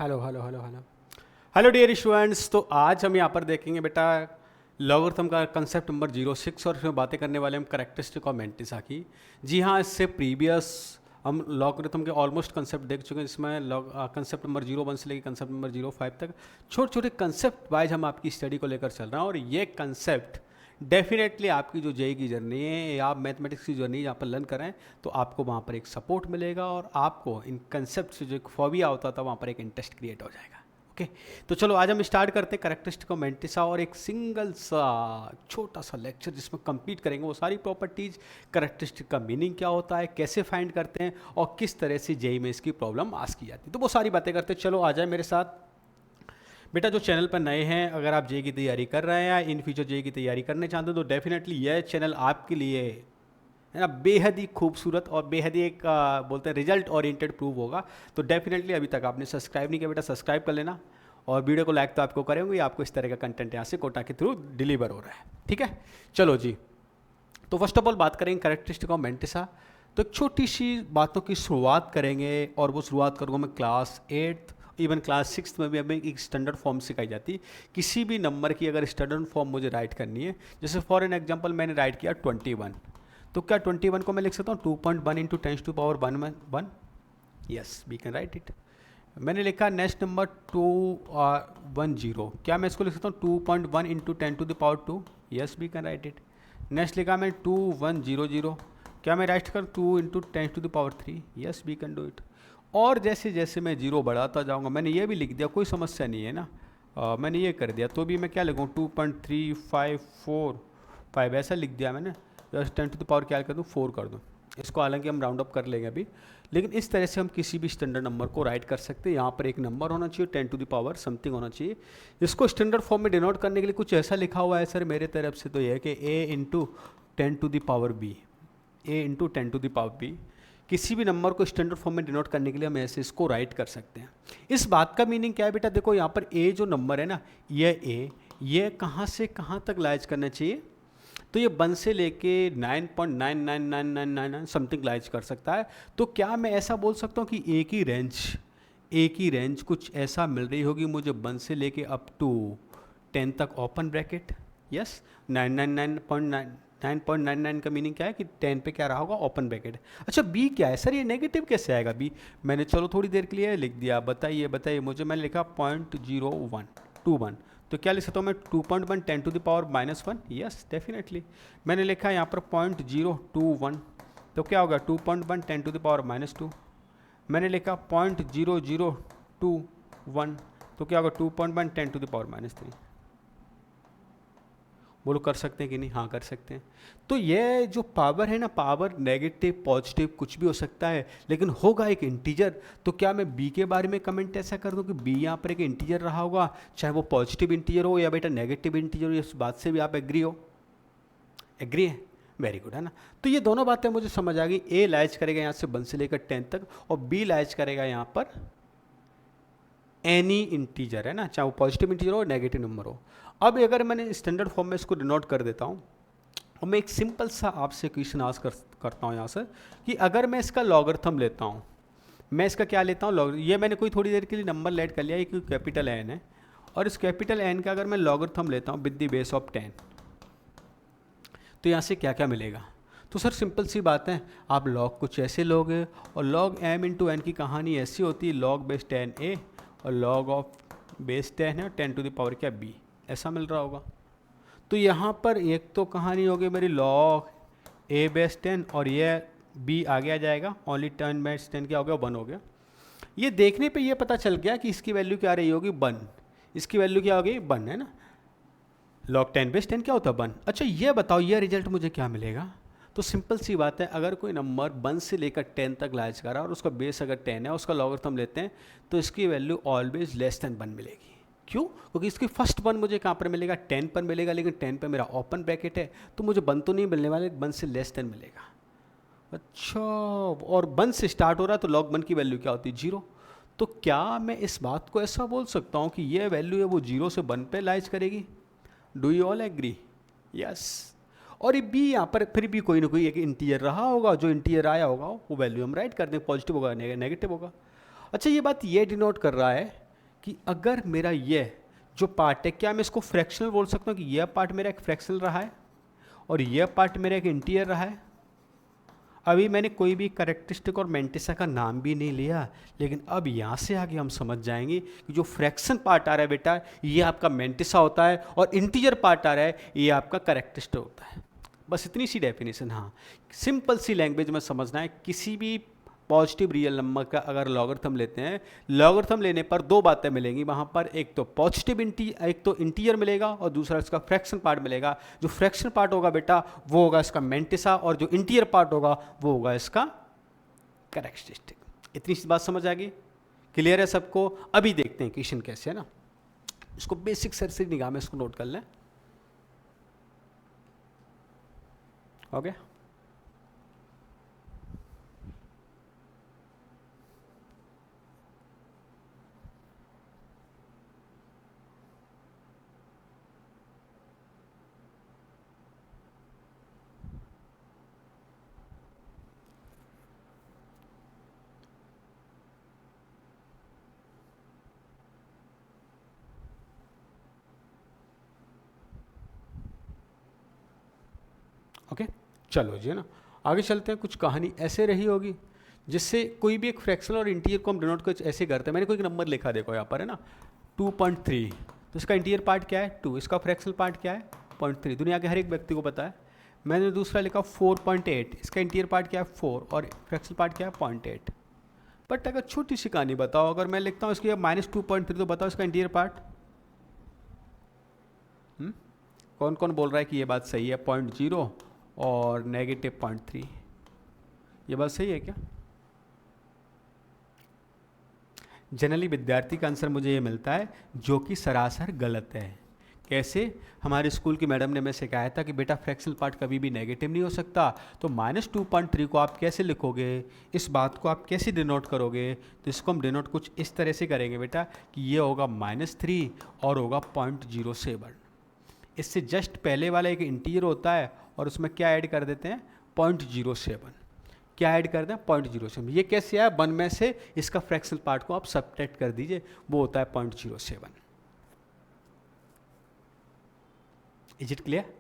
Hello hello hello hello hello dear students. तो आज हम यहाँ पर देखेंगे बेटा लॉगरिथम का कंसेप्ट नंबर 06 और इसमें बातें करने वाले हम करेक्टरिस्टिक ऑफ मैंटिसा की। जी हाँ, इससे प्रीवियस हम लॉगरिथम के ऑलमोस्ट कंसेप्ट देख चुके हैं, जिसमें कंसेप्ट नंबर 01 से लेकर कंसेप्ट नंबर 05 तक छोटे छोटे कंसेप्ट वाइज हम आपकी स्टडी को लेकर चल रहे हैं। और ये कंसेप्ट डेफिनेटली आपकी जो जेई की जर्नी है या आप मैथमेटिक्स की जर्नी यहाँ पर लर्न करें तो आपको वहाँ पर एक सपोर्ट मिलेगा और आपको इन कंसेप्ट से जो एक फोबिया होता था वहाँ पर एक इंटरेस्ट क्रिएट हो जाएगा। ओके, तो चलो आज हम स्टार्ट करते हैं करेक्टरिस्टिक ऑफ मैंटिसा और एक सिंगल सा छोटा सा लेक्चर जिसमें कंप्लीट करेंगे वो सारी प्रॉपर्टीज, करेक्टरिस्टिक का मीनिंग क्या होता है, कैसे फाइंड करते हैं और किस तरह से जेई में इसकी प्रॉब्लम आस की जाती है। तो वो सारी बातें करते हैं। चलो आ जाए मेरे साथ। बेटा जो चैनल पर नए हैं, अगर आप जेई की तैयारी कर रहे हैं या इन फ्यूचर जेई की तैयारी करने चाहते हो तो डेफिनेटली यह चैनल आपके लिए है ना बेहद ही खूबसूरत और बेहद ही एक बोलते हैं रिजल्ट ओरिएंटेड प्रूव होगा। तो डेफिनेटली अभी तक आपने सब्सक्राइब नहीं किया बेटा, सब्सक्राइब कर लेना और वीडियो को लाइक तो आपको करेंगे, आपको इस तरह का कंटेंट यहाँ से कोटा के थ्रू डिलीवर हो रहा है। ठीक है, चलो जी। तो फर्स्ट ऑफ ऑल बात करेंगे करेक्टरिस्टिक ऑफ मैंटिसा। तो एक छोटी सी बातों की शुरुआत करेंगे और वो शुरुआत करूँगा मैं क्लास 8 इवन क्लास 6 में भी हमें एक स्टैंडर्ड फॉर्म सिखाई जाती है। किसी भी नंबर की अगर स्टैंडर्ड फॉर्म मुझे राइट करनी है, जैसे फॉर एन एग्जांपल मैंने राइट किया 21, तो क्या 21 को मैं लिख सकता हूँ 2.1 into 10⁻1। Yes, we can write it. मैंने लिखा नेक्स्ट नंबर 210, क्या मैं इसको लिख सकता हूँ 2.1 into 10⁻²? Yes, we can write it. Next लिखा मैं 2100, क्या मैं राइट कर 2 into 10⁻3? Yes, we can do it. और जैसे जैसे मैं जीरो बढ़ाता जाऊँगा, मैंने ये भी लिख दिया, कोई समस्या नहीं है ना। मैंने ये कर दिया तो भी मैं क्या लिखूँ 2.3545 ऐसा लिख दिया मैंने। जस्ट 10 क्या कर दूँ 4 कर दूँ। इसको हालांकि हम राउंड अप कर लेंगे अभी, लेकिन इस तरह से हम किसी भी स्टैंडर्ड नंबर को राइट कर सकते हैं। यहाँ पर एक नंबर होना चाहिए 10 समथिंग होना चाहिए। इसको स्टैंडर्ड फॉर्म में डिनोट करने के लिए कुछ ऐसा लिखा हुआ है सर मेरे तरफ से, तो यह है कि a into 10⁻b, a into 10⁻b। किसी भी नंबर को स्टैंडर्ड फॉर्म में डिनोट करने के लिए हम ऐसे इसको राइट कर सकते हैं। इस बात का मीनिंग क्या है बेटा, देखो यहाँ पर a जो नंबर है ना, ये कहाँ से कहाँ तक लाइज करना चाहिए, तो ये 1 से लेके 9.99999 समथिंग लाइज कर सकता है। तो क्या मैं ऐसा बोल सकता हूँ कि एक ही रेंज कुछ ऐसा मिल रही होगी मुझे 1 से लेके अप टू 10 तक ओपन ब्रैकेट? यस, 999 का मीनिंग क्या है कि 10 पे क्या रहा होगा ओपन ब्रैकेट। अच्छा, बी क्या है सर, ये नेगेटिव कैसे आएगा बी? मैंने चलो थोड़ी देर के लिए लिख दिया, बताइए मुझे। मैंने लिखा 0.0121, तो क्या लिख सकता हूँ मैं 2.1 10⁻⁻1? Yes, definitely. मैंने लिखा यहाँ पर 0.021, तो क्या होगा 2.1 10⁻⁻2। मैंने लिखा 0.0021, तो क्या होगा 2.1 10⁻⁻3। बोलो कर सकते हैं कि नहीं? हाँ कर सकते हैं। तो ये जो पावर है ना, पावर नेगेटिव पॉजिटिव कुछ भी हो सकता है, लेकिन होगा एक इंटीजर। तो क्या मैं बी के बारे में कमेंट ऐसा कर दूं कि बी यहाँ पर एक इंटीजर रहा होगा, चाहे वो पॉजिटिव इंटीजर हो या बेटा नेगेटिव इंटीजर हो? इस बात से भी आप एग्री हो? एग्री है, वेरी गुड, है ना। तो ये दोनों बातें मुझे समझ आ गई। ए लाइज करेगा यहाँ से 1 से लेकर 10 तक और बी लाइज करेगा यहाँ पर एनी इंटीजर, है ना, चाहे वो पॉजिटिव इंटीजर हो नेगेटिव नंबर हो। अब अगर मैंने स्टैंडर्ड फॉर्म में इसको डिनोट कर देता हूँ और मैं एक सिंपल सा आपसे क्वेश्चन आस्क करता हूँ यहाँ से कि अगर मैं इसका लॉगरिथम लेता हूँ, मैं इसका क्या लेता हूँ ये मैंने कोई थोड़ी देर के लिए नंबर लेट कर लिया, ये कोई कैपिटल एन है और इस कैपिटल एन का अगर मैं लॉगरिथम लेता हूँ विद द बेस ऑफ 10, तो यहाँ से क्या क्या मिलेगा? तो सर सिंपल सी बात है, आप लॉग कुछ ऐसे लोगे और लॉग m इंटू एन की कहानी ऐसी होती है, लॉग बेस 10a और लॉग ऑफ बेस 10 है और 10 क्या b, ऐसा मिल रहा होगा। तो यहाँ पर एक तो कहानी होगी मेरी लॉग a बेस 10 और ये b आगे आ जाएगा, ओनली 10 बेस 10 क्या हो गया 1 हो गया। ये देखने पे ये पता चल गया कि इसकी वैल्यू क्या रही होगी 1, इसकी वैल्यू क्या होगी 1, है ना। लॉग 10 बेस 10 क्या होता है 1। अच्छा ये बताओ ये रिजल्ट मुझे क्या मिलेगा? तो सिंपल सी बात है, अगर कोई नंबर 1 से लेकर 10 तक लाइज कर रहा है और उसका बेस अगर 10 है, उसका लॉगरिथम लेते हैं तो इसकी वैल्यू ऑलवेज लेस देन 1 मिलेगी। क्यों? क्योंकि इसकी फर्स्ट 1 मुझे कहाँ पर मिलेगा 10 पर मिलेगा, लेकिन 10 पर मेरा ओपन ब्रैकेट है तो मुझे 1 तो नहीं मिलने वाले, 1 से लेस देन मिलेगा। अच्छा, और 1 से स्टार्ट हो रहा है तो लॉग 1 की वैल्यू क्या होती है 0। तो क्या मैं इस बात को ऐसा बोल सकता हूँ कि ये वैल्यू है वो 0 से 1 पे लाइज करेगी? Do you all agree? Yes. और ये बी यहाँ पर फिर भी कोई ना कोई एक इंटीजर रहा होगा, जो इंटीजर आया होगा वो वैल्यू हम राइट कर दें, पॉजिटिव होगा नेगेटिव होगा। अच्छा ये बात ये डिनोट कर रहा है कि अगर मेरा ये जो पार्ट है, क्या मैं इसको फ्रैक्शनल बोल सकता हूँ कि यह पार्ट मेरा एक फ्रैक्शनल रहा है और यह पार्ट मेरा एक इंटीरियर रहा है। अभी मैंने कोई भी कैरेक्टरिस्टिक और मेंटिसा का नाम भी नहीं लिया, लेकिन अब यहाँ से आगे हम समझ जाएंगे कि जो फ्रैक्शन पार्ट आ रहा है बेटा, ये आपका मेंटिसा होता है और इंटीजर पार्ट आ रहा है, ये आपका कैरेक्टरिस्टिक होता है। बस इतनी सी डेफिनेशन। हाँ, सिंपल सी लैंग्वेज में समझना है। किसी भी पॉजिटिव रियल नंबर का अगर लॉगरिथम लेते हैं, लॉगरिथम लेने पर दो बातें मिलेंगी वहाँ पर, एक तो पॉजिटिव एक तो इंटीजर मिलेगा और दूसरा इसका फ्रैक्शन पार्ट मिलेगा। जो फ्रैक्शन पार्ट होगा बेटा वो होगा इसका मेंटिसा और जो इंटीजर पार्ट होगा वो होगा इसका कैरेक्टरिस्टिक। इतनी सी बात समझ आ गई? क्लियर है सबको? अभी देखते हैं क्वेश्चन कैसे है ना, इसको बेसिक सर से निगाह में इसको नोट कर लें। ओके, ओके चलो जी, है ना। आगे चलते हैं। कुछ कहानी ऐसे रही होगी जिससे कोई भी एक फ्रैक्शन और इंटीरियर को हम डिनोट कुछ ऐसे करते हैं। मैंने कोई नंबर लिखा, देखो यहाँ पर है ना 2.3, तो इसका इंटीरियर पार्ट क्या है 2, इसका फ्रैक्शनल पार्ट क्या है 0.3, दुनिया के हर एक व्यक्ति को पता है। मैंने दूसरा लिखा 4.8, इसका इंटीरियर पार्ट क्या है 4 और फ्रैक्शनल पार्ट क्या है 0.8। बट अगर छोटी सी कहानी बताओ, अगर मैं लिखता हूँ इसकी -2.3, तो बताओ इसका इंटीरियर पार्ट। कौन कौन बोल रहा है कि ये बात सही है? 0.0 और -0.3, ये बात सही है क्या? जनरली विद्यार्थी का आंसर मुझे ये मिलता है जो कि सरासर गलत है। कैसे? हमारे स्कूल की मैडम ने मैं सिखाया था कि बेटा फ्रैक्शनल पार्ट कभी भी नेगेटिव नहीं हो सकता, तो -2.3 को आप कैसे लिखोगे, इस बात को आप कैसे डिनोट करोगे? तो इसको हम डिनोट कुछ इस तरह से करेंगे बेटा कि ये होगा -3 और होगा 0.07। इससे जस्ट पहले वाला एक इंटीजर होता है और उसमें क्या ऐड कर देते हैं 0.07। क्या ऐड कर दें 0.07। ये कैसे आया? 1 में से इसका फ्रैक्शनल पार्ट को आप सब्ट्रैक्ट कर दीजिए, वो होता है 0.07। Is it clear?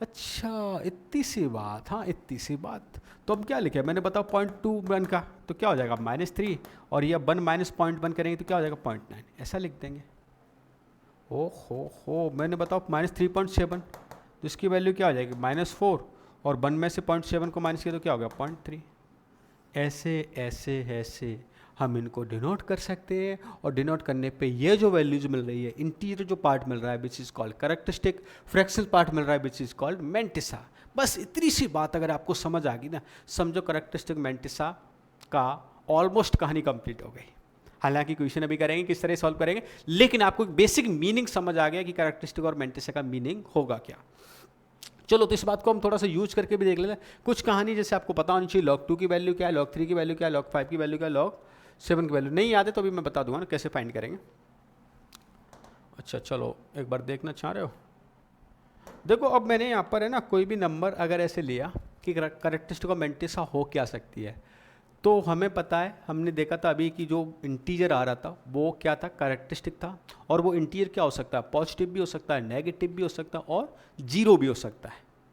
अच्छा, इतनी सी बात। हाँ, इतनी सी बात। तो अब क्या लिखे मैंने, बताओ 0.21 का तो क्या हो जाएगा -3 और ये 1 - 0.1 करेंगे तो क्या हो जाएगा 0.9, ऐसा लिख देंगे। हो मैंने बताओ -3.7, तो इसकी वैल्यू क्या हो जाएगी -4 और 1 में से 0.7 को माइनस किया तो क्या हो गया 0.3। ऐसे ऐसे ऐसे हम इनको डिनोट कर सकते हैं और डिनोट करने पे ये जो वैल्यूज मिल रही है, इंटीरियर जो पार्ट मिल रहा है which is called characteristic, fractional part मिल रहा है विच इज़ कॉल्ड मेंटिसा। बस इतनी सी बात अगर आपको समझ आ गई ना, समझो कैरेक्टरिस्टिक मेंटिसा का ऑलमोस्ट कहानी कंप्लीट हो गई। हालांकि क्वेश्चन अभी करेंगे किस तरह सॉल्व करेंगे, लेकिन आपको एक बेसिक मीनिंग समझ आ गया कि कैरेक्टरिस्टिक और मेंटिसा का मीनिंग होगा क्या। चलो, तो इस बात को हम थोड़ा सा यूज करके भी देख लेते हैं। कुछ कहानी जैसे आपको पता होनी चाहिए, log 2 की वैल्यू क्या है, log 3 की वैल्यू क्या है, log 5 की वैल्यू क्या है, log 7 की वैल्यू नहीं याद है तो अभी मैं बता दूंगा ना कैसे फाइंड करेंगे। अच्छा चलो, एक बार देखना चाह रहे हो? देखो, अब मैंने यहाँ पर है ना कोई भी नंबर अगर ऐसे लिया कि कैरेक्टरिस्टिक ऑफ मेंटिसा हो क्या सकती है, तो हमें पता है, हमने देखा था अभी कि जो इंटीजर आ रहा था वो क्या था, कैरेक्टरिस्टिक था। और वो इंटीजर क्या हो सकता है, पॉजिटिव भी हो सकता है, नेगेटिव भी हो सकता है और 0 भी हो सकता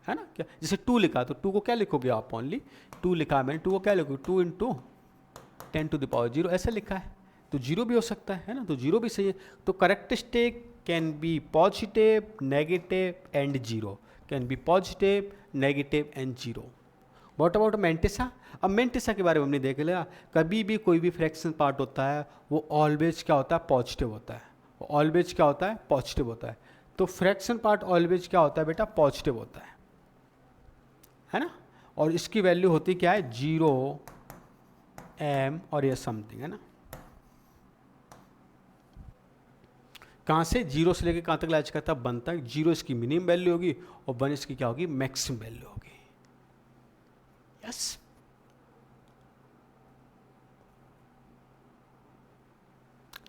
है ना। क्या जैसे 2 लिखा तो 2 को क्या लिखोगे आप, ओनली 2 लिखा है मैंने, 2 को क्या लिखोगे 2 × 10⁻0 ऐसा लिखा है, तो 0 भी हो सकता है ना, तो 0 भी सही है। तो characteristic can be positive, negative and 0, can be positive, negative and 0। What about mantissa? अब मेंटिसा के बारे में हमने देख लिया, कभी भी कोई भी फ्रैक्शन पार्ट होता है वो ऑलवेज क्या होता है, पॉजिटिव होता है। ऑलवेज क्या होता है, पॉजिटिव होता है। तो फ्रैक्शन पार्ट ऑलवेज क्या होता है बेटा, पॉजिटिव होता है ना। और इसकी वैल्यू होती क्या है 0 m और ये समथिंग, है ना। कहाँ से 0 से लेकर कहाँ तक लैच करता है 1 तक। 0 इसकी मिनिमम वैल्यू होगी और 1 इसकी क्या होगी, मैक्सिमम वैल्यू होगी। यस,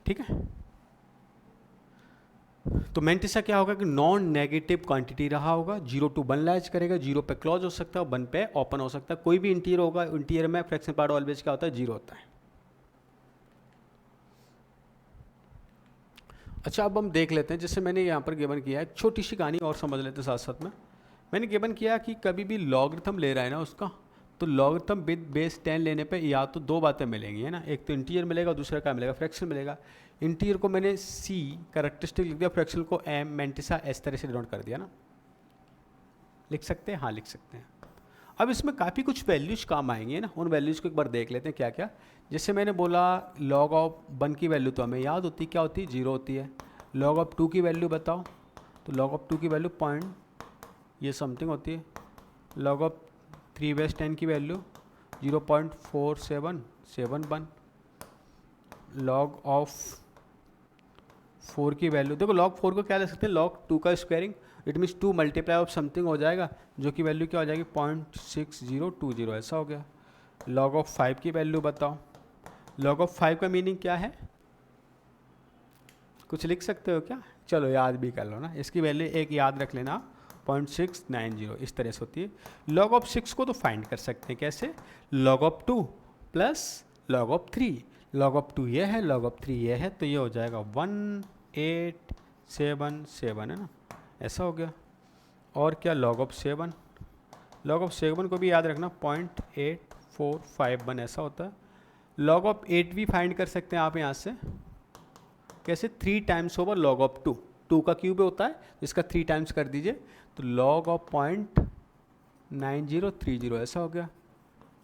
ठीक है। तो मेंटिसा क्या होगा कि नॉन नेगेटिव क्वांटिटी रहा होगा, 0 to 1 लैच करेगा, 0 पे क्लोज हो सकता है, 1 पे ओपन हो सकता है। कोई भी इंटीरियर होगा, इंटीरियर में फ्रैक्शन पार्ट ऑलवेज क्या होता है, 0 होता है। अच्छा, अब हम देख लेते हैं, जैसे मैंने यहाँ पर गिवन किया है, एक छोटी सी कहानी और समझ लेते हैं साथ साथ में। मैंने गिवन किया कि कभी भी लॉगरिथम ले रहा है ना उसका, तो लॉगरिथम विद बेस 10 लेने पे या तो दो बातें मिलेंगी, है ना, एक तो इंटीजर मिलेगा, दूसरा क्या मिलेगा, फ्रैक्शन मिलेगा। इंटीजर को मैंने सी कैरेक्टरिस्टिक लिख दिया, फ्रैक्शन को एम मेंटिसा इस तरह से डिनोट कर दिया ना। लिख सकते हैं, हाँ लिख सकते हैं। अब इसमें काफ़ी कुछ वैल्यूज काम आएंगे ना, उन वैल्यूज को एक बार देख लेते हैं क्या क्या। जैसे मैंने बोला लॉग ऑफ 1 की वैल्यू तो हमें याद होती है, क्या होती है, 0 होती है। लॉग ऑफ 2 की वैल्यू बताओ, तो लॉग ऑफ 2 की वैल्यू पॉइंट ये समथिंग होती है। लॉग ऑफ 3/10 की वैल्यू 0.4771। लॉग ऑफ 4 की वैल्यू, देखो लॉग 4 को क्या ले सकते हैं, लॉग 2 का squaring, it means 2 multiply of something हो जाएगा, जो कि वैल्यू क्या हो जाएगी 0.6020, ऐसा हो गया। लॉग ऑफ 5 की वैल्यू बताओ। लॉग ऑफ 5 का मीनिंग क्या है, कुछ लिख सकते हो क्या, चलो याद भी कर लो ना, इसकी वैल्यू एक याद रख लेना 0.690 इस तरह से होती है। लॉग ऑफ 6 को तो फाइंड कर सकते हैं कैसे, log of 2 plus log of 3। Log of 2 ये है, लॉग ऑफ 3 ये है, तो ये हो जाएगा 1877, है ना, ऐसा हो गया। और क्या, लॉग ऑफ 7, लॉग ऑफ 7 को भी याद रखना 0.8451 ऐसा होता है। लॉग ऑफ 8 भी फाइंड कर सकते हैं आप यहाँ से, कैसे, 3 टाइम्स ओवर लॉग ऑफ 2, 2 का क्यूब होता है, इसका 3 टाइम्स कर दीजिए, तो लॉग ऑफ 0.9030 ऐसा हो गया।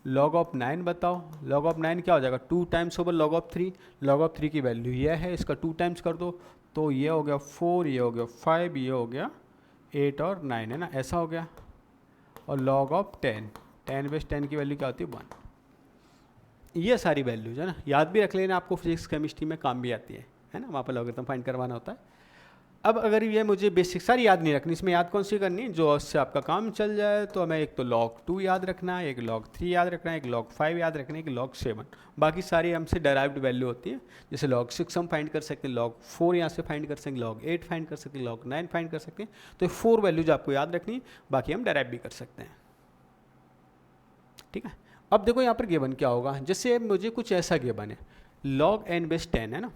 लॉग ऑफ 9 बताओ, लॉग ऑफ 9 क्या हो जाएगा, 2 times over log of 3। Log of 3 की वैल्यू ये है, इसका 2 टाइम्स कर दो, तो ये हो गया 4, ये हो गया 5, ये हो गया 8 और 9, है ना, ऐसा हो गया। और लॉग ऑफ 10/10 की वैल्यू क्या होती है 1। ये सारी वैल्यूज है ना, याद भी रख लेना, आपको फिजिक्स केमिस्ट्री में काम भी आती है ना, वहाँ पर लॉगरिथम फाइंड करवाना होता है। अब अगर ये मुझे बेसिक सारी याद नहीं रखनी, इसमें याद कौन सी करनी है, जो उससे आपका काम चल जाए, तो हमें एक तो log 2 याद रखना है, एक log 3 याद रखना है, एक log 5 याद रखना है, एक log 7। बाकी सारी हमसे डेराइव्ड वैल्यू होती है, जैसे log 6 हम फाइंड कर सकते हैं, log 4 यहाँ से फाइंड कर सकते हैं, log 8 फाइंड कर सकते हैं, log 9 फाइंड कर सकते हैं। तो 4 वैल्यूज आपको याद रखनी है, बाकी हम डेराइव भी कर सकते हैं, ठीक है। अब देखो यहाँ पर गिवन क्या होगा, जैसे मुझे कुछ ऐसा गिवन है, log n/10 है ना,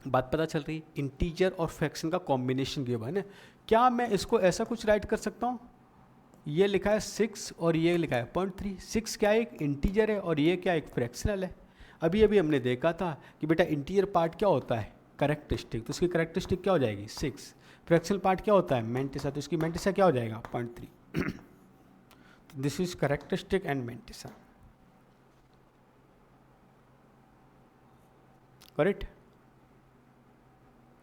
बात पता चल रही, इंटीजर और फ्रैक्शन का कॉम्बिनेशन गिवन है। क्या मैं इसको ऐसा कुछ राइट कर सकता हूँ, ये लिखा है 6 और ये लिखा है 0.3, 6 क्या एक इंटीजर है और ये क्या एक फ्रैक्शनल है। अभी अभी हमने देखा था कि बेटा इंटीजर पार्ट क्या होता है, करेक्टरिस्टिक, तो इसकी करेक्टरिस्टिक क्या हो जाएगी 6। फ्रैक्शनल पार्ट क्या होता है मेंटिसा, तो इसकी मेंटिसा क्या हो जाएगा 0.3। This is characteristic and mantissa, correct,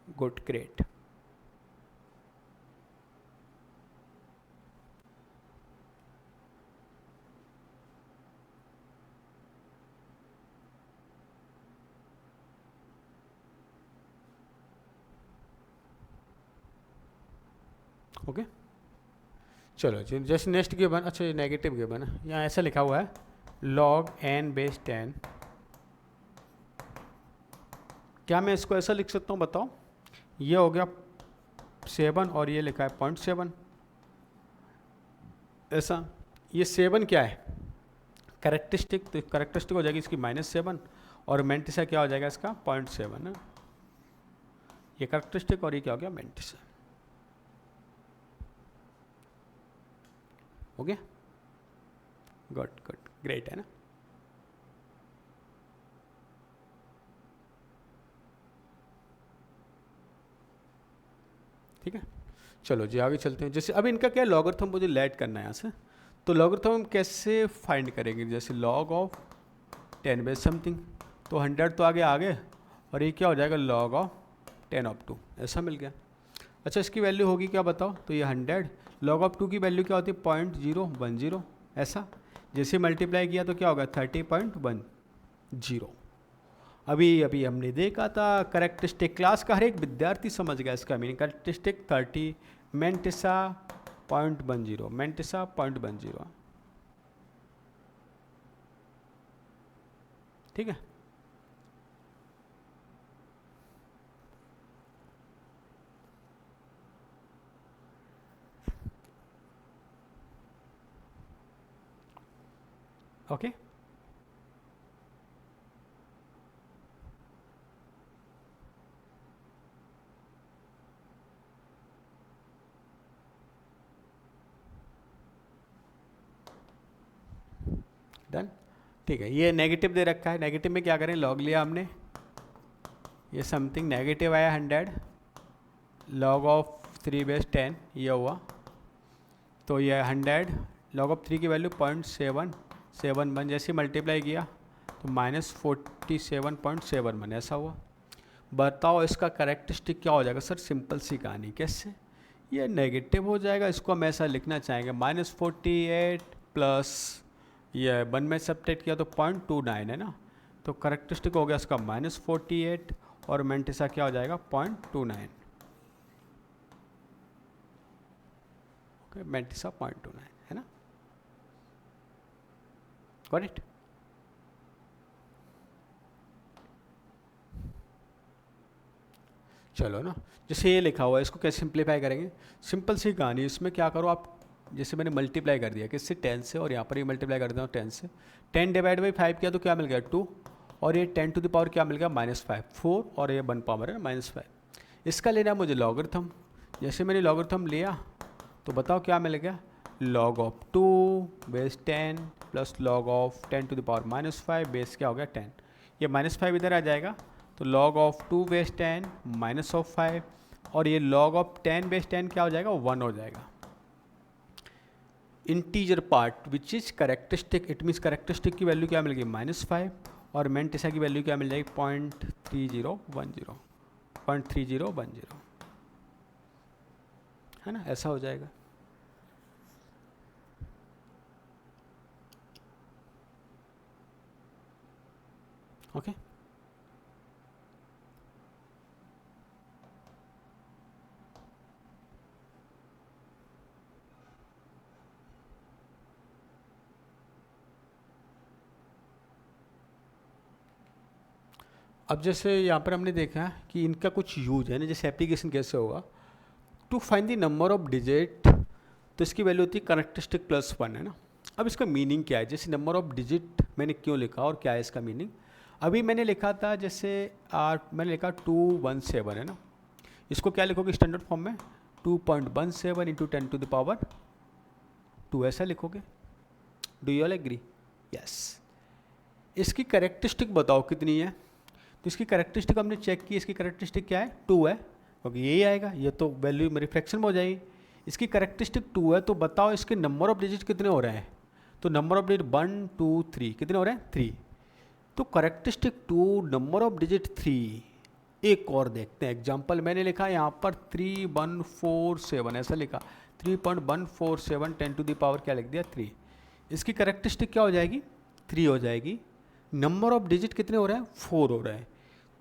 good, great. Okay, चलो जी, जैसे नेक्स्ट गिवन, अच्छा ये नेगेटिव गिवन है, यहाँ ऐसा लिखा हुआ है log n/10। क्या मैं इसको ऐसा लिख सकता हूँ बताओ, ये हो गया 7 और ये लिखा है 0.7, ऐसा। ये 7 क्या है करेक्टरिस्टिक, तो करेक्टरिस्टिक हो जाएगी इसकी -7, और मेंटिसा क्या हो जाएगा इसका 0.7 है, ये करेक्टरिस्टिक और ये क्या हो गया मेंटिसा। हो गया, गुड गुड, ग्रेट, है ना। ठीक है, चलो जी आगे चलते हैं। जैसे अब इनका क्या लॉगरिथम मुझे लेट करना है यहाँ से, तो लॉगरिथम हम कैसे फाइंड करेंगे, जैसे log ऑफ 10/समथिंग, तो 100 तो आगे आ गए, और ये क्या हो जाएगा log ऑफ 10/2, ऐसा मिल गया। अच्छा, इसकी वैल्यू होगी क्या बताओ, तो ये 100, log ऑफ 2 की वैल्यू क्या होती है 0.010, ऐसा। जैसे मल्टीप्लाई किया तो क्या होगा 30.10। अभी अभी हमने देखा था करेक्टरिस्टिक, क्लास का हर एक विद्यार्थी समझ गया इसका मीनिंग, करेक्टरिस्टिक 30, मेंटिसा 0.10, मेंटिसा 0.10, ठीक है। Okay, done. ठीक है, ये नेगेटिव दे रखा है, नेगेटिव में क्या करें, लॉग लिया हमने, ये समथिंग नेगेटिव आया 100, लॉग ऑफ 3/10 ये हुआ, तो ये 100 लॉग ऑफ 3 की वैल्यू 0.771, जैसे मल्टीप्लाई किया तो -47.71 ऐसा हुआ। बताओ इसका करेक्टरिस्टिक क्या हो जाएगा सर, सिंपल सी कहानी, कैसे, ये नेगेटिव हो जाएगा, इसको हम ऐसा लिखना चाहेंगे -48 प्लस ये 1 में सब्ट्रैक्ट किया तो 0.29 है ना, तो करेक्टरिस्टिक हो गया इसका -48 और मेंटिसा क्या हो जाएगा 0.29, ओके, मेंटिसा 0.29 है ना, करेक्ट। चलो ना, जैसे ये लिखा हुआ है इसको कैसे सिंप्लीफाई करेंगे, सिंपल सी कहानी, इसमें क्या करो आप, जैसे मैंने मल्टीप्लाई कर दिया किससे 10 से, और यहाँ पर ही मल्टीप्लाई कर देता हूँ 10 से, 10 डिवाइड बाई 5 किया तो क्या मिल गया 2, और ये 10 टू द पावर क्या मिल गया -5, 4 और ये 1 पावर है -5। इसका लेना मुझे लॉगरिथम, जैसे मैंने लॉगरिथम लिया तो बताओ क्या मिल गया, log of 2/10 plus log of 10 to the power -5 base क्या हो गया 10, ये -5 इधर आ जाएगा तो log ऑफ 2/10 माइनस ऑफ 5, और ये log ऑफ 10/10 क्या हो जाएगा 1 हो जाएगा। Integer part which is characteristic, it means characteristic की वैल्यू क्या मिल गई -5 और मेंटिसा की वैल्यू क्या मिल जाएगी 0.3010 है ना, ऐसा हो जाएगा। ओके अब जैसे यहाँ पर हमने देखा कि इनका कुछ यूज है ना, जैसे एप्लीकेशन कैसे होगा, to find the number of digit, तो इसकी वैल्यू होती है करेक्टरिस्टिक +1 है ना। अब इसका मीनिंग क्या है, जैसे नंबर ऑफ डिजिट मैंने क्यों लिखा और क्या है इसका मीनिंग, अभी मैंने लिखा था जैसे मैंने लिखा 217 है ना, इसको क्या लिखोगे स्टैंडर्ड फॉर्म में 2.17 इंटू 10 टू द पावर 2 ऐसा लिखोगे, do you all agree, yes. इसकी करेक्टरिस्टिक बताओ कितनी है, तो इसकी करेक्टरिस्टिक हमने चेक की, इसकी करेक्टरिस्टिक क्या है 2 है, क्योंकि यही आएगा, ये तो वैल्यू में रिफ्लेक्शन में हो जाएगी, इसकी करेक्टरिस्टिक 2 है, तो बताओ इसके नंबर ऑफ डिजिट कितने हो रहे हैं, तो नंबर ऑफ डिजिट 1 2 3 कितने हो रहे हैं 3, तो करेक्टरिस्टिक 2 नंबर ऑफ डिजिट 3। एक और देखते हैं एग्जाम्पल, मैंने लिखा यहाँ पर 3147 ऐसा लिखा, 3.147 10 टू द पावर क्या लिख दिया 3, इसकी करेक्टरिस्टिक क्या हो जाएगी 3 हो जाएगी, नंबर ऑफ डिजिट कितने हो रहे हैं 4 हो रहे हैं।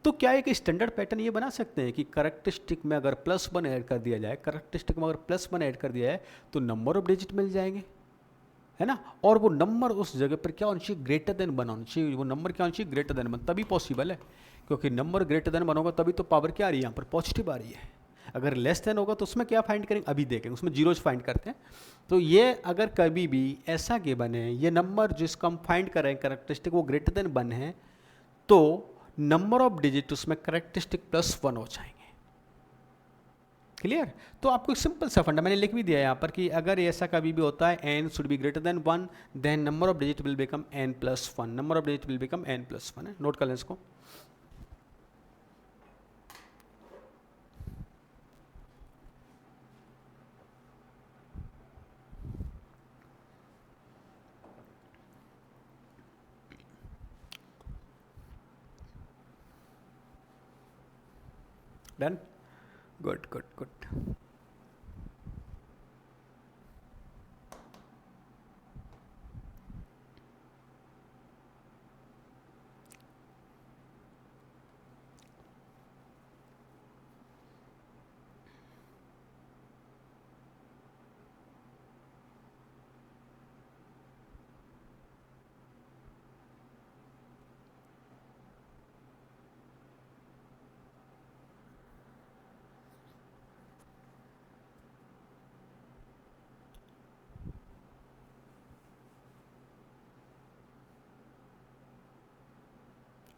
तो क्या एक स्टैंडर्ड पैटर्न ये बना सकते हैं कि करेक्टरिस्टिक में अगर +1 ऐड कर दिया जाए, करेक्टरिस्टिक में अगर +1 ऐड कर दिया जाए तो नंबर ऑफ डिजिट मिल जाएंगे, है ना, और वो नंबर उस जगह पर क्या होना चाहिए ग्रेटर देन 1 होना चाहिए, वो नंबर क्या होना चाहिए ग्रेटर देन 1, तभी पॉसिबल है, क्योंकि नंबर ग्रेटर देन 1 होगा तभी तो पावर क्या आ रही है यहाँ पर पॉजिटिव आ रही है। अगर लेस देन होगा तो उसमें क्या फाइंड करेंगे, अभी देखेंगे, उसमें जीरोज फाइंड करते हैं। तो ये अगर कभी भी ऐसा गिवन है, ये नंबर जिसको हम फाइंड कर रहे हैं करेक्टरिस्टिक वो ग्रेटर देन 1 है, तो नंबर ऑफ डिजिट उसमें करेक्टरिस्टिक +1 हो जाएंगे। क्लियर, तो आपको एक सिंपल सा फंडा मैंने लिख भी दिया यहाँ पर कि अगर ऐसा कभी भी होता है n should be greater than 1 then number of digit will become n+1, number of digit will become n+1 है, नोट कर लें इसको। Done, good good good.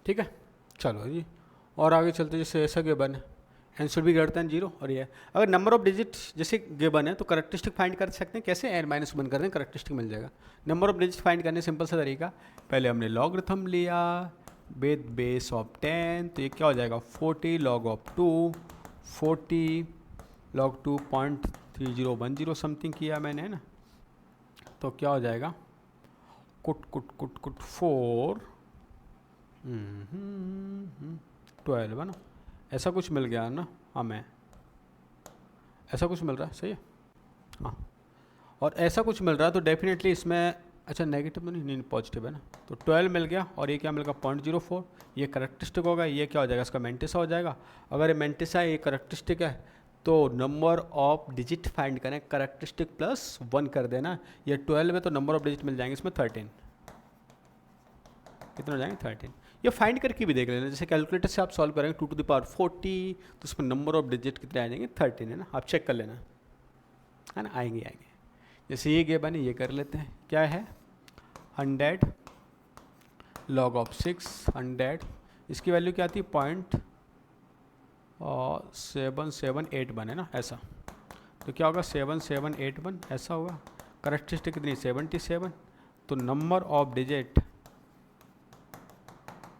ठीक है, चलो जी, और आगे चलते जैसे ऐसा गिवन है N should be greater than zero. और ये अगर नंबर ऑफ डिजिट जैसे गिवन है तो करेक्टरिस्टिक फाइंड कर सकते हैं कैसे, एन माइनस वन कर दें करेक्टरिस्टिक मिल जाएगा। नंबर ऑफ डिजिट फाइंड करने सिंपल सा तरीका, पहले हमने लॉगरिथम लिया विद बेस ऑफ 10, तो ये क्या हो जाएगा 40 लॉग ऑफ 2, 40 लॉग 2.3010 समथिंग किया मैंने, है ना। तो क्या हो जाएगा कुट कुट कुट कुट 4 12 है ना, ऐसा कुछ मिल गया ना हमें, ऐसा कुछ मिल रहा है, सही है हाँ। और ऐसा कुछ मिल रहा है तो डेफिनेटली इसमें, अच्छा नेगेटिव में नहीं पॉजिटिव है ना, तो 12 मिल गया और ये क्या मिल गया 0.04, ये करेक्टरिस्टिक होगा, ये क्या हो जाएगा इसका मेंटिसा हो जाएगा। अगर ये मेंटिसा है ये करेक्टरिस्टिक है तो नंबर ऑफ डिजिट फाइंड करें करेक्टरिस्टिक प्लस 1 कर देना, ये 12 है तो नंबर ऑफ डिजिट मिल जाएंगे इसमें 13, कितने हो जाएंगे 13। ये फाइंड करके भी देख लेना, जैसे कैलकुलेटर से आप सॉल्व करेंगे 2 to the power 40 तो उसमें नंबर ऑफ डिजिट कितने आ जाएंगे 13 है ना, आप चेक कर लेना है ना, आएंगे आएंगे। जैसे ये गिवन है ये कर लेते हैं, क्या है 100 लॉग ऑफ 600, इसकी वैल्यू क्या आती है 0.7781 है ना ऐसा, तो क्या होगा 7781 ऐसा होगा। करेक्टरिस्टिक कितनी 77, तो नंबर ऑफ डिजिट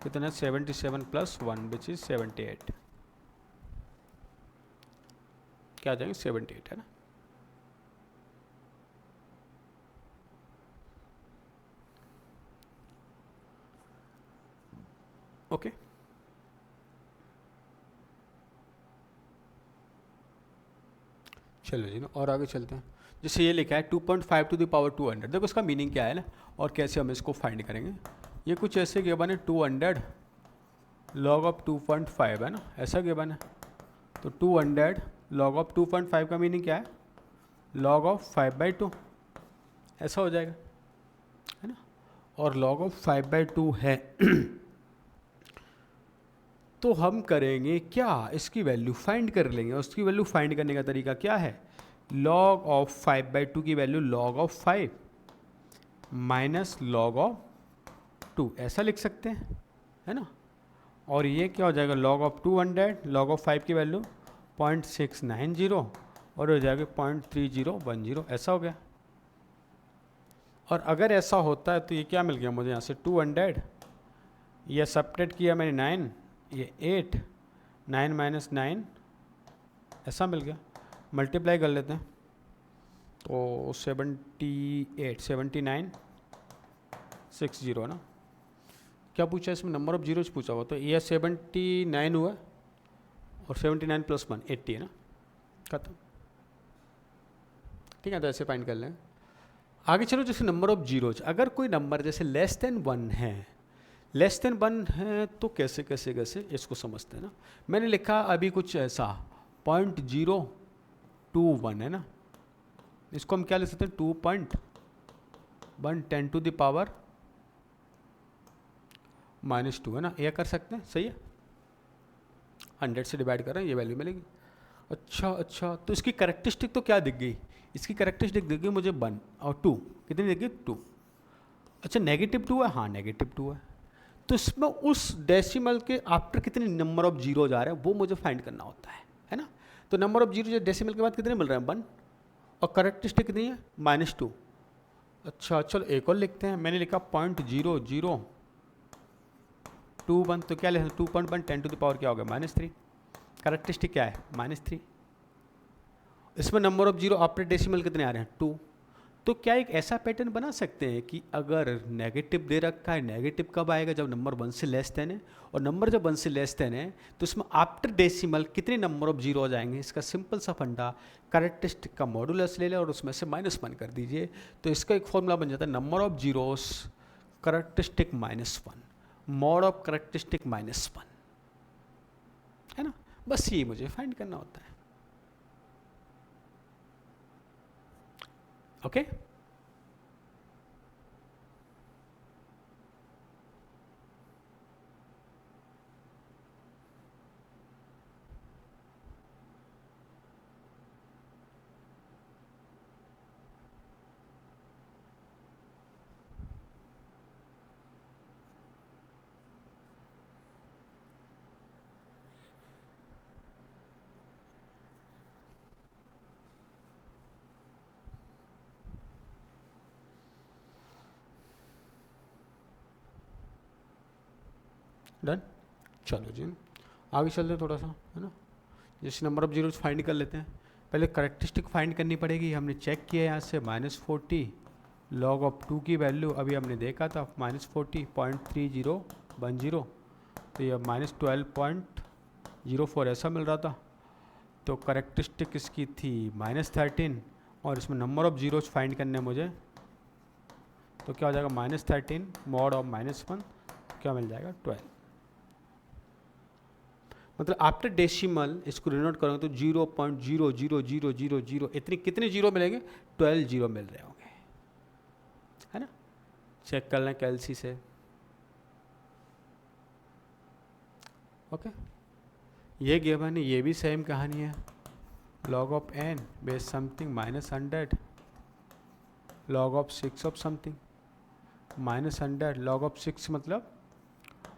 कितना 77 प्लस 1 विच इज 78, क्या आ जाएंगे 78 है ना। ओके चलो जी ना, और आगे चलते हैं। जैसे ये लिखा है 2.5 to the power 200, देखो इसका मीनिंग क्या है ना और कैसे हम इसको फाइंड करेंगे। ये कुछ ऐसे गिवन है 200 लॉग ऑफ 2.5 है ना, ऐसा गिवन है, तो 200 लॉग ऑफ 2.5 का मीनिंग क्या है लॉग ऑफ 5/2 ऐसा हो जाएगा, है ना। और लॉग ऑफ 5/2 है तो हम करेंगे क्या, इसकी वैल्यू फाइंड कर लेंगे। उसकी वैल्यू फाइंड करने का तरीका क्या है, लॉग ऑफ 5/2 की value log of 5 minus log of 2 ऐसा लिख सकते हैं, है ना। और ये क्या हो जाएगा लॉग ऑफ 200 लॉग ऑफ 5 की वैल्यू 0.690 और हो जाएगा 0.3010 ऐसा हो गया। और अगर ऐसा होता है तो ये क्या मिल गया मुझे यहाँ से 200, ये सब्ट्रैक्ट किया मैंने 9, ये 8, 9 माइनस 9 ऐसा मिल गया, मल्टीप्लाई कर लेते हैं तो 7960 ना। क्या पूछा इसमें नंबर ऑफ जीरोज पूछा हुआ, तो ये 79 हुआ और 79 प्लस 1 80 है ना, खत्म। ठीक है तो ऐसे फाइंड कर लें। आगे चलो, जैसे नंबर ऑफ जीरोज, अगर कोई नंबर जैसे लेस देन 1 है, लेस देन 1 है तो कैसे कैसे कैसे इसको समझते हैं ना। मैंने लिखा अभी कुछ ऐसा 0.021 है ना, इसको हम क्या लिख सकते हैं 2.1 10 to the power -2 है ना, ये कर सकते हैं, सही है। 100 से डिवाइड कर रहे हैं ये वैल्यू मिलेगी। अच्छा तो इसकी करेक्टरिस्टिक तो क्या दिख गई, इसकी करेक्टरिस्टिक दिख गई मुझे 1 और 2, कितनी दिख गई 2। अच्छा -2 है, हाँ -2 है, तो इसमें उस डेसिमल के आफ्टर कितने नंबर ऑफ जीरो जा रहे हैं वो मुझे फाइंड करना होता है ना। तो नंबर ऑफ जीरो डेसिमल के बाद कितने मिल रहे हैं 1 और करेक्टरिस्टिक कितनी है -2। अच्छा चलो एक और लिखते हैं, मैंने लिखा 0.0021, तो क्या लिखा 2.1 10 to the power क्या हो गया -3, करेक्टरिस्टिक क्या है -3। इसमें number of zero after decimal कितने आ रहे हैं 2। तो क्या एक ऐसा पैटर्न बना सकते हैं कि अगर नेगेटिव दे रखा है, नेगेटिव कब आएगा जब नंबर 1 से लेस देन है, और नंबर जब 1 से लेस देन है तो इसमें आफ्टर डेसिमल कितने नंबर ऑफ जीरो आ जाएंगे। इसका सिंपल सा फंडा, करेक्टरिस्टिक का मॉडुलस ले लें और उसमें से -1 कर दीजिए, तो इसका एक फॉर्मूला बन जाता है number of zeros characteristic -1 mod of characteristic -1, है ना। बस ये मुझे फाइंड करना होता है। Okay done. चलो जी आगे चलते हैं थोड़ा सा, है ना। जैसे नंबर ऑफ जीरोज फाइंड कर लेते हैं। पहले करेक्टरिस्टिक फाइंड करनी पड़ेगी। हमने चेक किया यहाँ से -40 लॉग ऑफ 2 की वैल्यू अभी हमने देखा था -40.3010, तो ये -12.04 ऐसा मिल रहा था। तो करेक्टरिस्टिक इसकी थी -13 और इसमें नंबर ऑफ जीरोज फाइंड करने मुझे, तो क्या हो जाएगा -13 मॉड ऑफ -1 क्या मिल जाएगा 12। मतलब आफ्टर डेसिमल इसको डिनोट करोगे तो 0.00000 इतनी कितने जीरो मिलेंगे, 12 जीरो मिल रहे होंगे, है ना। चेक कर लें कैलसी से। ओके ये गिवन है, ये भी सेम कहानी है। log of n base something -100 log of 6 of something -100 log of 6 मतलब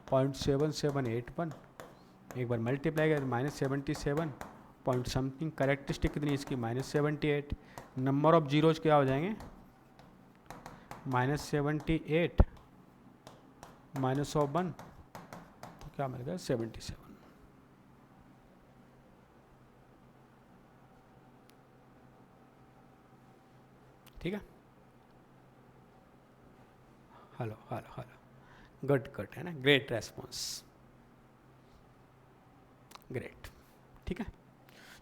0.7781, एक बार मल्टीप्लाई कर -77 पॉइंट समथिंग। करेक्टरिस्टिक कितनी इसकी -78। नंबर ऑफ जीरोज क्या हो जाएंगे -78 -1 तो क्या मिल गया 77। ठीक है, hello hello hello, good good, है ना, ग्रेट रेस्पॉन्स, ग्रेट। ठीक है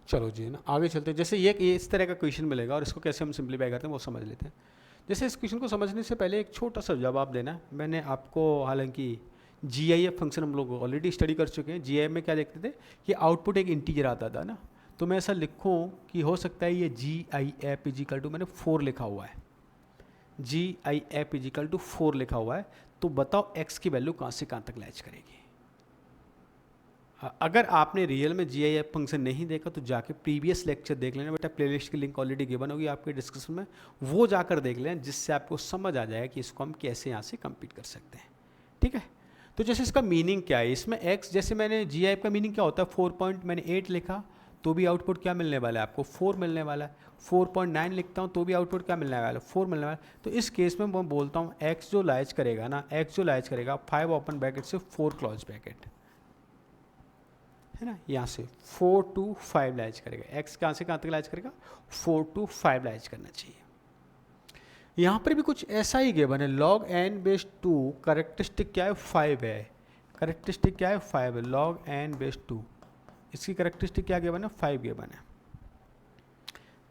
चलो जी ना आगे चलते हैं। जैसे ये इस तरह का क्वेश्चन मिलेगा और इसको कैसे हम सिंप्लीफाई करते हैं वो समझ लेते हैं। जैसे इस क्वेश्चन को समझने से पहले एक छोटा सा जवाब देना है। मैंने आपको हालांकि GIF फंक्शन हम लोग ऑलरेडी स्टडी कर चुके हैं। GIF में क्या देखते थे कि आउटपुट एक इंटीजर आता था ना, तो मैं ऐसा लिखूँ कि हो सकता है ये GIF इजिकल टू मैंने 4 लिखा हुआ है, GIF इजिकल टू 4 लिखा हुआ है, तो बताओ x की वैल्यू कहाँ से कहाँ तक लैच करेगी। अगर आपने रियल में GIF फंक्शन नहीं देखा तो जाके प्रीवियस लेक्चर देख लेना बेटा, प्लेलिस्ट की लिंक ऑलरेडी गिवन होगी आपके डिस्क्रिप्शन में, वो जाकर देख लें, जिससे आपको समझ आ जाएगा कि इसको हम कैसे यहाँ से कंप्लीट कर सकते हैं। ठीक है, तो जैसे इसका मीनिंग क्या है, इसमें x जैसे मैंने GIF का मीनिंग क्या होता है, 4.8 लिखा तो भी आउटपुट क्या मिलने वाला है आपको 4 मिलने वाला है। 4.9 लिखता हूँ तो भी आउटपुट क्या मिलने वाला है 4 मिलने वाला है। तो इस केस में मैं बोलता हूँ x जो लाइज करेगा ना, x जो लाइज करेगा 5 ओपन ब्रैकेट से 4 क्लोज ब्रैकेट, है ना, यहाँ से 4 to 5 लाइज करेगा। x कहाँ से कहाँ तक लाइज करेगा 4 to 5 लाइज करना चाहिए। यहाँ पर भी कुछ ऐसा ही गिवन है, log n बेस 2 करेक्टरिस्टिक क्या है 5 है, करेक्टरिस्टिक क्या है 5 है, log n बेस 2 इसकी करेक्टरिस्टिक क्या गिवन है 5 गिवन है।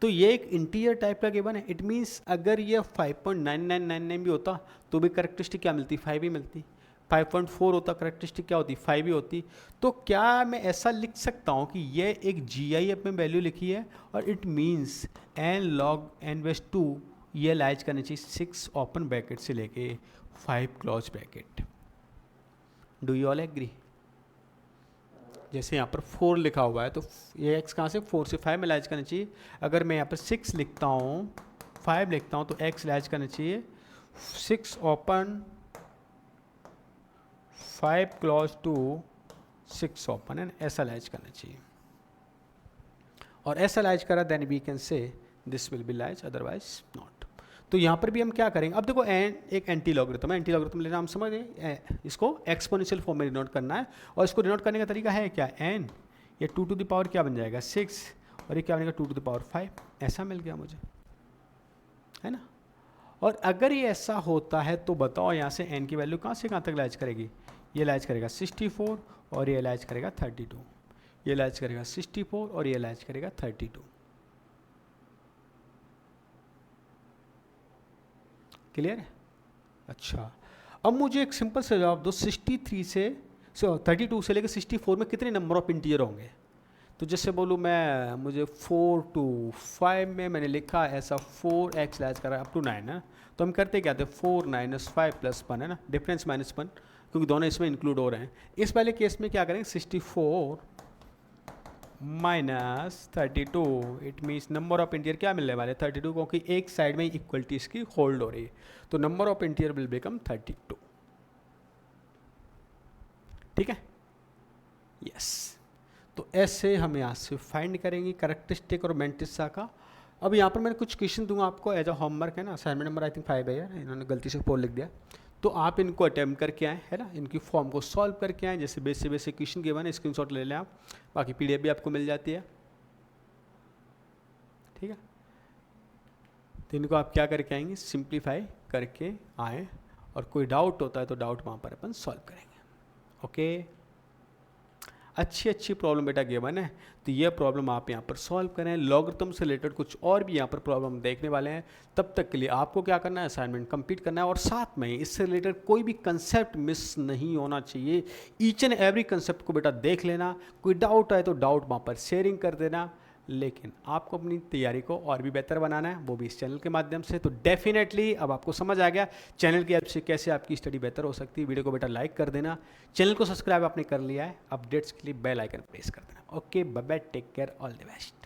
तो ये एक इंटीजर टाइप का गिवन है। इट मीन्स अगर ये 5.9999 भी होता तो भी करेक्टरिस्टिक क्या मिलती 5 ही मिलती। 5.4 होता करेक्टरिस्टिक क्या होती 5 ही होती। तो क्या मैं ऐसा लिख सकता हूँ कि ये एक GIF में वैल्यू लिखी है और it means n log n base 2 ये लाइज करनी चाहिए 6 ओपन ब्रैकेट से लेके 5 close bracket. Do you all agree. जैसे यहाँ पर 4 लिखा हुआ है तो ये x कहाँ से 4 से 5 में लाइज करना चाहिए। अगर मैं यहाँ पर 6 लिखता हूँ 5 लिखता हूँ तो x लाइज करना चाहिए 6 ओपन 5 क्लोज टू 6 ओपन, है ऐसा लाइज करना चाहिए। और ऐसा लाइज करा then we can say this will be lies otherwise not. तो यहाँ पर भी हम क्या करेंगे, अब देखो n एक एंटी लॉगरिथम है, एंटी लॉगरिथम लेना हम समझ गए, इसको एक्सपोनेंशियल फॉर्म में डिनोट करना है। और इसको डिनोट करने का तरीका है क्या, n ये 2 to the पावर क्या बन जाएगा 6 और ये क्या बनेगा 2 to the पावर 5, ऐसा मिल गया मुझे, है ना। और अगर ये ऐसा होता है तो बताओ यहाँ से n की वैल्यू कहाँ से कहाँ तक लाइज करेगी, ये लाइज करेगा 64 और ये लाइज करेगा 32, ये लाइज करेगा 64 और ये लाइज करेगा 32। क्लियर है। अच्छा अब मुझे एक सिंपल सा जवाब दो, 63 से 32 से लेकर 64 में कितने नंबर ऑफ इंटीजर होंगे। तो जैसे बोलूँ मैं, मुझे 4 to 5 में मैंने लिखा ऐसा 4x लाइज कर रहा है अप टू 9 है, तो हम करते क्या थे 4 - 5 + 1 है ना, डिफरेंस -1 क्योंकि दोनों इसमें इंक्लूड हो रहे हैं। इस वाले केस में क्या करेंगे 64 - 32, it means number of integer क्या मिलने वाले 32, क्योंकि एक साइड में इक्वलिटी इसकी होल्ड हो रही है, तो number of integer will become 32। ठीक है, यस। तो ऐसे हम यहाँ से फाइंड करेंगे करेक्टरिस्टिक और मैंटिसा का। अब यहाँ पर मैंने कुछ क्वेश्चन दूंगा आपको एज अ होमवर्क, है ना, असाइनमेंट नंबर आई थिंक 5 है यार, इन्होंने गलती से 4 लिख दिया, तो आप इनको अटेम्प्ट करके आएँ, है ना, इनकी फॉर्म को सॉल्व करके आएँ। जैसे बेसिक से बेसिक क्वेश्चन गिवन है, स्क्रीनशॉट ले लें आप, बाकी पीडीएफ भी आपको मिल जाती है, ठीक है। तो इनको आप क्या करके आएंगे, सिंप्लीफाई करके आएँ, और कोई डाउट होता है तो डाउट वहाँ पर अपन सॉल्व करेंगे। ओके, अच्छी अच्छी प्रॉब्लम बेटा गिवन है, तो ये प्रॉब्लम आप यहाँ पर सॉल्व करें। लॉगरिथम से रिलेटेड कुछ और भी यहाँ पर प्रॉब्लम देखने वाले हैं। तब तक के लिए आपको क्या करना है, असाइनमेंट कंप्लीट करना है, और साथ में इससे रिलेटेड कोई भी कंसेप्ट मिस नहीं होना चाहिए। ईच एंड एवरी कंसेप्ट को बेटा देख लेना, कोई डाउट आए तो डाउट वहाँ पर शेयरिंग कर देना। लेकिन आपको अपनी तैयारी को और भी बेहतर बनाना है, वो भी इस चैनल के माध्यम से। तो डेफिनेटली अब आपको समझ आ गया चैनल की हेल्प से कैसे आपकी स्टडी बेहतर हो सकती है। वीडियो को बेटा लाइक कर देना, चैनल को सब्सक्राइब आपने कर लिया है, अपडेट्स के लिए बेल आइकन प्रेस कर देना। Okay, bye bye, take care, all the best.